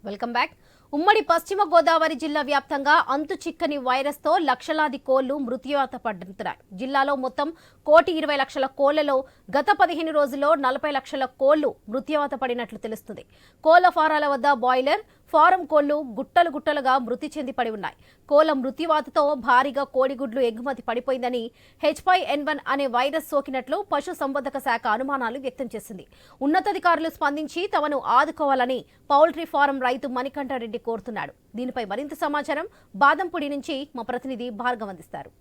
Welcome back. ఉమ్మడి పశ్చిమ గోదావరి జిల్లా వ్యాప్తంగా అంతు చిక్కని వైరస్ తో లక్షలాది కోళ్లు మృత్యువాత పడుతున్నాయి. జిల్లాలో మొత్తం 1,20,00,000 కోళ్లలో గత 15 రోజుల్లో 40 లక్షల కోళ్లు మృత్యువాత పడినట్లు తెలుస్తుంది. కోళ్ల ఫారాల వద్ద బాయిలర్, ఫారం కోళ్లు గుట్టలు గుట్టలుగా మృతి చెంది పడి ఉన్నాయి. కోళ్ల మృత్యువాతతో భారీగా కోడిగుడ్లు ఎగుమతి పడిపోయిందని, H5N1 అనే వైరస్ సోకినట్లు పశు సంవర్ధక శాఖ అనుమానాలు వ్యక్తం చేసింది. ఉన్నతాధికారులు స్పందించి తమను ఆదుకోవాలని పౌల్ట్రీ ఫారం రైతు మణికంఠరెడ్డి కోరుతున్నాడు. దీనిపై మరింత సమాచారం బాదంపుడి నుంచి మా ప్రతినిధి భార్గవ్ అందిస్తారు.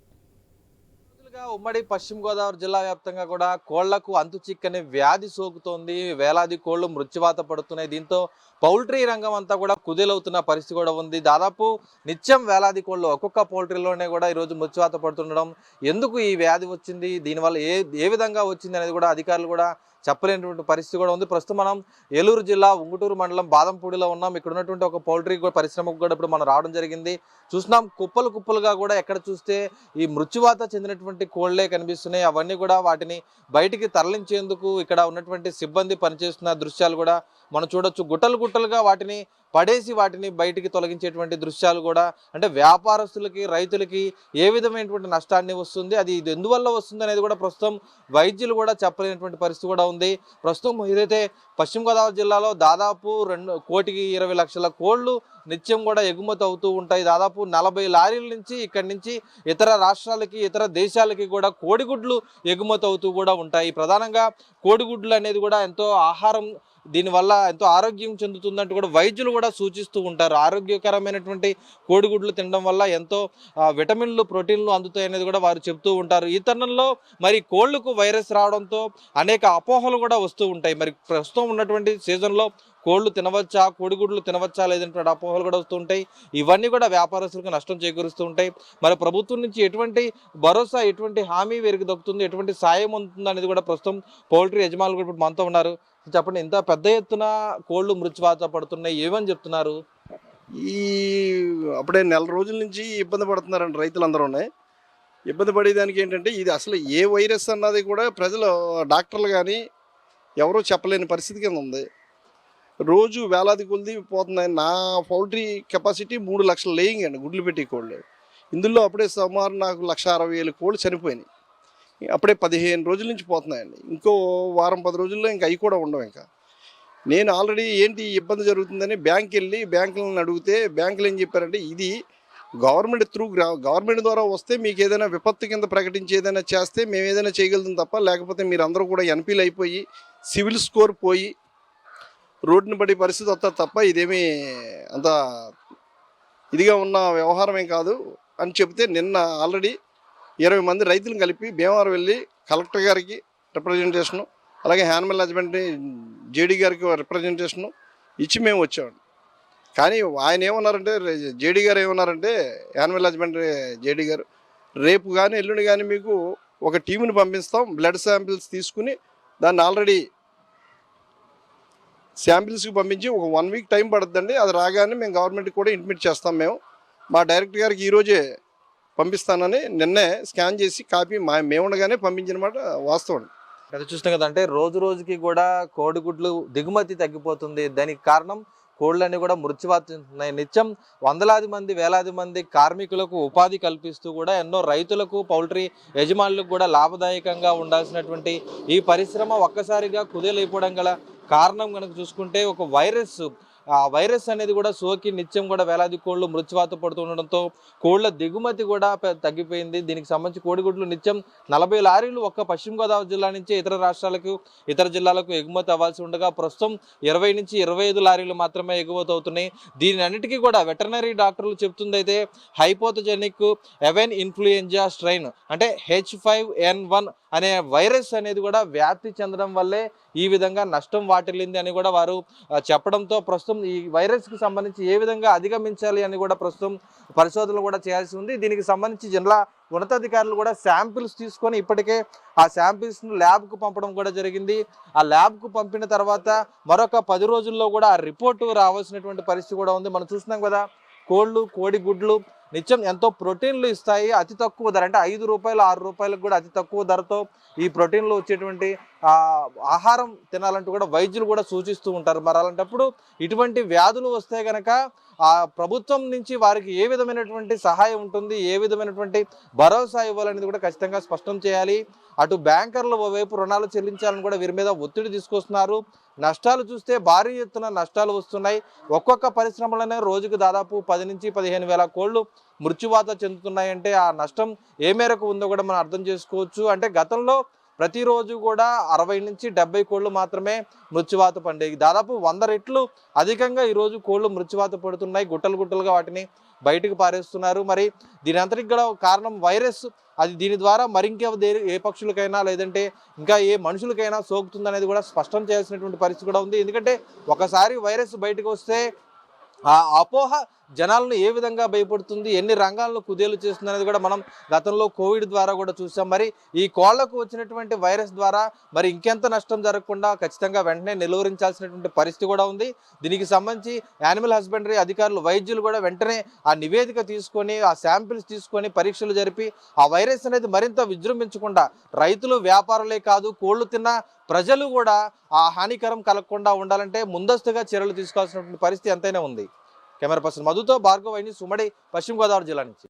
ఉమ్మడి పశ్చిమ గోదావరి జిల్లా వ్యాప్తంగా కూడా కోళ్లకు అంతు చిక్కని వ్యాధి సోకుతోంది. వేలాది కోళ్లు మృత్యువాత పడుతున్నాయి. దీంతో పౌల్ట్రీ రంగం అంతా కూడా కుదేలవుతున్న పరిస్థితి కూడా ఉంది. దాదాపు నిత్యం వేలాది కోళ్లు ఒక్కొక్క పౌల్ట్రీలోనే కూడా ఈరోజు మృత్యువాత పడుతుండడం, ఎందుకు ఈ వ్యాధి వచ్చింది, దీనివల్ల ఏ విధంగా వచ్చింది అనేది కూడా అధికారులు కూడా చెప్పలేనటువంటి పరిస్థితి కూడా ఉంది. ప్రస్తుతం మనం ఏలూరు జిల్లా ఉంగుటూరు మండలం బాదంపూడిలో ఉన్నాం. ఇక్కడ ఉన్నటువంటి ఒక పౌల్ట్రీ పరిశ్రమకు కూడా ఇప్పుడు మనం రావడం జరిగింది. చూస్తున్నాం కుప్పలు కుప్పలుగా కూడా ఎక్కడ చూస్తే ఈ మృత్యువాత చెందినటువంటి కోళ్లే కనిపిస్తున్నాయి. అవన్నీ కూడా వాటిని బయటికి తరలించేందుకు ఇక్కడ ఉన్నటువంటి సిబ్బంది పనిచేస్తున్న దృశ్యాలు కూడా మనం చూడొచ్చు. గుట్టలు గుట్టలుగా వాటిని పడేసి వాటిని బయటికి తొలగించేటువంటి దృశ్యాలు కూడా, అంటే వ్యాపారస్తులకి రైతులకి ఏ విధమైనటువంటి నష్టాన్ని వస్తుంది, అది ఎందువల్ల వస్తుంది అనేది కూడా ప్రస్తుతం వైద్యులు కూడా చెప్పలేనటువంటి పరిస్థితి కూడా ఉంది. ప్రస్తుతం ఏదైతే పశ్చిమ గోదావరి జిల్లాలో దాదాపు 1,20,00,000 కోళ్లు నిత్యం కూడా ఎగుమతి అవుతూ ఉంటాయి. దాదాపు 40 లారీల నుంచి ఇక్కడి నుంచి ఇతర రాష్ట్రాలకి ఇతర దేశాలకి కూడా కోడిగుడ్లు ఎగుమతి అవుతూ కూడా ఉంటాయి. ప్రధానంగా కోడిగుడ్లు అనేది కూడా ఎంతో ఆహారం, దీనివల్ల ఎంతో ఆరోగ్యం చెందుతుందంటూ కూడా వైద్యులు కూడా సూచిస్తూ ఉంటారు. ఆరోగ్యకరమైనటువంటి కోడిగుడ్లు తినడం వల్ల ఎంతో విటమిన్లు, ప్రోటీన్లు అందుతాయి అనేది కూడా వారు చెప్తూ ఉంటారు. ఈ తరుణంలో మరి కోళ్లకు వైరస్ రావడంతో అనేక అపోహలు కూడా వస్తూ ఉంటాయి. మరి ప్రస్తుతం ఉన్నటువంటి సీజన్లో కోళ్లు తినవచ్చా, కోడిగుడ్లు తినవచ్చా లేదంటే అపోహలు కూడా వస్తూ ఉంటాయి. ఇవన్నీ కూడా వ్యాపారస్తులకు నష్టం చేకూరుస్తూ ఉంటాయి. మరి ప్రభుత్వం నుంచి ఎటువంటి భరోసా, ఎటువంటి హామీ వీరికి దక్కుతుంది, ఎటువంటి సాయం అందుతుంది అనేది కూడా ప్రస్తుతం పౌల్ట్రీ యజమానులు కూడా ఇప్పుడు మనతో ఉన్నారు. చెప్పండి, ఇంత పెద్ద ఎత్తున కోళ్లు మృత్యువాత పడుతున్నాయి, ఏమని చెప్తున్నారు? అప్పుడే నెల రోజుల నుంచి ఇబ్బంది పడుతున్నారండి రైతులందరూ. ఇబ్బంది పడేదానికి ఏంటంటే ఇది అసలు ఏ వైరస్ అన్నది కూడా ప్రజలు, డాక్టర్లు కానీ ఎవరూ చెప్పలేని పరిస్థితి కింద ఉంది. రోజు వేలాది కొలిది పోతున్నాయి. నా పౌల్ట్రీ కెపాసిటీ 3 లక్షల లేయింగ్ అండి, గుడ్లు పెట్టి కోళ్ళు. ఇందులో అప్పుడే సుమారు నాకు 1,60,000 కోళ్ళు చనిపోయినాయి. అప్పుడే 15 రోజుల నుంచి పోతున్నాయండి. ఇంకో వారం 10 రోజుల్లో ఇంకా అవి కూడా ఉండవు. ఇంకా నేను ఆల్రెడీ ఏంటి ఇబ్బంది జరుగుతుందని బ్యాంక్కి వెళ్ళి బ్యాంకులను అడిగితే బ్యాంకులు ఏం చెప్పారంటే, ఇది గవర్నమెంట్ ద్వారా వస్తే మీకు ఏదైనా విపత్తు కింద ప్రకటించి ఏదైనా చేస్తే మేము ఏదైనా చేయగలుగుతాం తప్ప, లేకపోతే మీరు అందరూ కూడా ఎన్పీలు అయిపోయి సివిల్ స్కోర్ పోయి రోడ్డుని పడే పరిస్థితి వస్తుంది తప్ప ఇదేమీ అంత ఇదిగా ఉన్న వ్యవహారం ఏం కాదు అని చెప్తే, నిన్న ఆల్రెడీ 20 మంది రైతులను కలిపి భీమవరం వెళ్ళి కలెక్టర్ గారికి రిప్రజెంటేషను, అలాగే యానిమల్ హస్బెండరీ జేడీ గారికి రిప్రజెంటేషను ఇచ్చి మేము వచ్చామండి. కానీ ఆయన ఏమన్నారంటే, జేడీ గారు ఏమన్నారంటే, యానిమల్ హస్బెండరీ జేడీ గారు, రేపు కానీ ఎల్లుండి కానీ మీకు ఒక టీముని పంపిస్తాం, బ్లడ్ శాంపిల్స్ తీసుకుని దాన్ని ఆల్రెడీ శాంపిల్స్కి పంపించి ఒక 1 వీక్ టైం పడుతుందండి. అది రాగానే మేము గవర్నమెంట్కి కూడా ఇంటిమేట్ చేస్తాం. మా డైరెక్టర్ గారికి ఈరోజే పంపిస్తానని నిన్నే స్కాన్ చేసి కాపీ మేముండగానే పంపించిన మాట వాస్తవం. అది చూస్తున్నాం కదా, అంటే రోజు రోజుకి కూడా కోడిగుడ్లు దిగుమతి తగ్గిపోతుంది. దానికి కారణం కోళ్ళన్నీ కూడా మృత్యువాతున్నాయి. నిత్యం వందలాది మంది, వేలాది మంది కార్మికులకు ఉపాధి కల్పిస్తూ కూడా ఎన్నో రైతులకు, పౌల్ట్రీ యజమానులకు కూడా లాభదాయకంగా ఉండాల్సినటువంటి ఈ పరిశ్రమ ఒక్కసారిగా కుదేలైపోవడం గల కారణం కనుక చూసుకుంటే ఒక వైరస్ అనేది కూడా సోకి నిత్యం కూడా వేలాది కోళ్లు మృత్యువాత పడుతుండడంతో కోళ్ల దిగుమతి కూడా తగ్గిపోయింది. దీనికి సంబంధించి కోడిగుడ్లు నిత్యం 40 లారీలు ఒక్క పశ్చిమ గోదావరి జిల్లా నుంచి ఇతర రాష్ట్రాలకు, ఇతర జిల్లాలకు ఎగుమతి అవ్వాల్సి ఉండగా ప్రస్తుతం 20 నుంచి 25 లారీలు మాత్రమే ఎగుమతి అవుతున్నాయి. దీని అన్నిటికీ కూడా వెటర్నరీ డాక్టర్లు చెప్తుంది అయితే హైపోథజెనిక్ ఎవెన్ ఇన్ఫ్లుయెంజా స్ట్రెయిన్, అంటే H5N1 అనే వైరస్ అనేది కూడా వ్యాప్తి చెందడం వల్లే ఈ విధంగా నష్టం వాటిల్లింది అని కూడా వారు చెప్పడంతో ప్రస్తుతం ఈ వైరస్కి సంబంధించి ఏ విధంగా అధిగమించాలి అని కూడా ప్రస్తుతం పరిశోధనలు కూడా చేయాల్సి ఉంది. దీనికి సంబంధించి జిల్లా ఉన్నతాధికారులు కూడా శాంపిల్స్ తీసుకొని ఇప్పటికే ఆ శాంపిల్స్ను ల్యాబ్కు పంపడం కూడా జరిగింది. ఆ ల్యాబ్కు పంపిన తర్వాత మరొక 10 రోజుల్లో కూడా ఆ రిపోర్టు రావాల్సినటువంటి పరిస్థితి కూడా ఉంది. మనం చూస్తున్నాం కదా, కోళ్ళు, కోడిగుడ్లు నిత్యం ఎంతో ప్రోటీన్లు ఇస్తాయి. అతి తక్కువ ధర, అంటే 5 రూపాయలు 6 రూపాయలకు కూడా అతి తక్కువ ధరతో ఈ ప్రోటీన్లు వచ్చేటువంటి ఆహారం తినాలంటూ కూడా వైద్యులు కూడా సూచిస్తూ ఉంటారు. మరి అలాంటప్పుడు ఇటువంటి వ్యాధులు వస్తే గనక ఆ ప్రభుత్వం నుంచి వారికి ఏ విధమైనటువంటి సహాయం ఉంటుంది, ఏ విధమైనటువంటి భరోసా ఇవ్వాలనేది కూడా ఖచ్చితంగా స్పష్టం చేయాలి. అటు బ్యాంకర్ల వైపు రుణాలు చెల్లించాలని కూడా వీరి మీద ఒత్తిడి తీసుకొస్తున్నారు. నష్టాలు చూస్తే భారీ ఎత్తున నష్టాలు వస్తున్నాయి. ఒక్కొక్క పరిశ్రమలోనే రోజుకు దాదాపు 10 నుంచి 15 వేల కోళ్లు మృత్యువాత చెందుతున్నాయంటే ఆ నష్టం ఏ మేరకు ఉందో కూడా మనం అర్థం చేసుకోవచ్చు. అంటే గతంలో ప్రతిరోజు కూడా 60 నుంచి 70 కోళ్లు మాత్రమే మృత్యువాత పడేవి. దాదాపు 100 రెట్లు అధికంగా ఈరోజు కోళ్లు మృత్యువాత పడుతున్నాయి. గుట్టలు గుట్టలుగా వాటిని బయటకు పారేస్తున్నారు. మరి దీని అంతటికి కూడా కారణం వైరస్. అది దీని ద్వారా మరింకే ఏ పక్షులకైనా లేదంటే ఇంకా ఏ మనుషులకైనా సోకుతుందనేది కూడా స్పష్టం చేయాల్సినటువంటి పరిస్థితి కూడా ఉంది. ఎందుకంటే ఒకసారి వైరస్ బయటకు వస్తే ఆ అపోహ జనాలను ఏ విధంగా భయపడుతుంది, ఎన్ని రంగాలను కుదేలు చేస్తుంది అనేది కూడా మనం గతంలో కోవిడ్ ద్వారా కూడా చూసాం. మరి ఈ కోళ్లకు వచ్చినటువంటి వైరస్ ద్వారా మరి ఇంకెంత నష్టం జరగకుండా ఖచ్చితంగా వెంటనే నిలువరించాల్సినటువంటి పరిస్థితి కూడా ఉంది. దీనికి సంబంధించి యానిమల్ హస్బెండరీ అధికారులు, వైద్యులు కూడా వెంటనే ఆ నివేదిక తీసుకొని ఆ శాంపిల్స్ తీసుకొని పరీక్షలు జరిపి ఆ వైరస్ అనేది మరింత విజృంభించకుండా రైతులు, వ్యాపారులే కాదు కోళ్లు తిన్న ప్రజలు కూడా ఆ హానికరం కలగకుండా ఉండాలంటే ముందస్తుగా చర్యలు తీసుకోవాల్సినటువంటి పరిస్థితి ఎంతైనా ఉంది. కెమెరా పర్సన్ మధుతో భార్గవ్, ఉమ్మడి పశ్చిమ గోదావరి జిల్లా నుంచి.